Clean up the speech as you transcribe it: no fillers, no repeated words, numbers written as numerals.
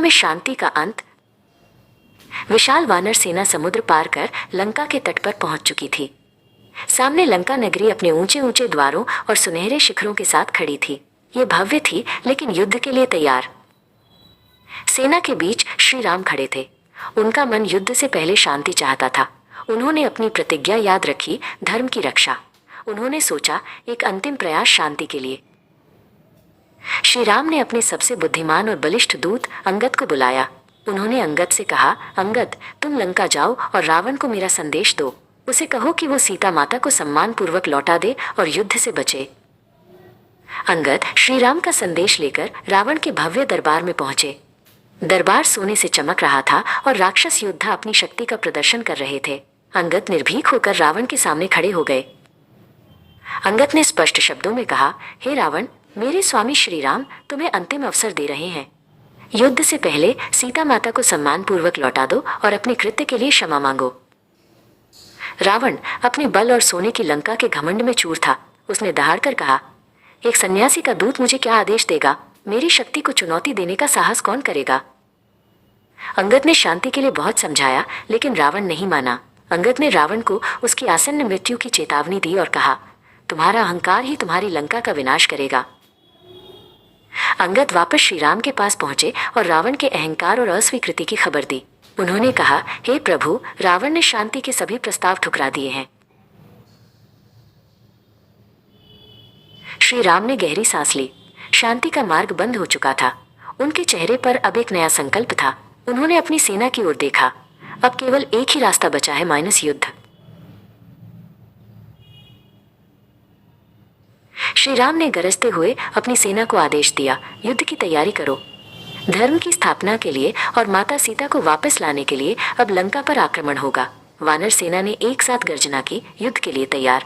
में शांति का अंत। विशाल वानर सेना समुद्र पार कर लंका के तट पर पहुंच चुकी थी। सामने लंका नगरी अपने ऊंचे ऊंचे द्वारों और सुनहरे शिखरों के साथ खड़ी थी। ये भव्य थी लेकिन युद्ध के लिए तैयार। सेना के बीच श्री राम खड़े थे। उनका मन युद्ध से पहले शांति चाहता था। उन्होंने अपनी प्रतिज्ञा याद रखी, धर्म की रक्षा। उन्होंने सोचा एक अंतिम प्रयास शांति के लिए। श्री राम ने अपने सबसे बुद्धिमान और बलिष्ठ दूत अंगद को बुलाया। उन्होंने अंगद से कहा, अंगद, तुम लंका जाओ और रावण को मेरा संदेश दो। उसे कहो कि वो सीता माता को सम्मान पूर्वक लौटा दे और युद्ध से बचे। अंगद श्री राम का संदेश लेकर रावण के भव्य दरबार में पहुंचे। दरबार सोने से चमक रहा था और राक्षस योद्धा अपनी शक्ति का प्रदर्शन कर रहे थे। अंगद निर्भीक होकर रावण के सामने खड़े हो गए। अंगद ने स्पष्ट शब्दों में कहा, हे रावण, मेरे स्वामी श्री राम तुम्हें अंतिम अवसर दे रहे हैं। युद्ध से पहले सीता माता को सम्मान पूर्वक लौटा दो और अपने कृत्य के लिए क्षमा मांगो। रावण अपने बल और सोने की लंका के घमंड में चूर था। उसने दहाड़कर कहा, एक सन्यासी का दूत मुझे क्या आदेश देगा? मेरी शक्ति को चुनौती देने का साहस कौन करेगा? अंगद ने शांति के लिए बहुत समझाया लेकिन रावण नहीं माना। अंगद ने रावण को उसकी आसन्न मृत्यु की चेतावनी दी और कहा, तुम्हारा अहंकार ही तुम्हारी लंका का विनाश करेगा। अंगद वापस श्री राम के पास पहुंचे और रावण के अहंकार और अस्वीकृति की खबर दी। उन्होंने कहा, हे प्रभु, रावण ने शांति के सभी प्रस्ताव ठुकरा दिए हैं। श्री राम ने गहरी सांस ली। शांति का मार्ग बंद हो चुका था। उनके चेहरे पर अब एक नया संकल्प था। उन्होंने अपनी सेना की ओर देखा। अब केवल एक ही रास्ता बचा है, माइनस युद्ध। श्री राम ने गरजते हुए अपनी सेना को आदेश दिया, युद्ध की तैयारी करो। धर्म की स्थापना के लिए और माता सीता को वापस लाने के लिए अब लंका पर आक्रमण होगा। वानर सेना ने एक साथ गर्जना की, युद्ध के लिए तैयार।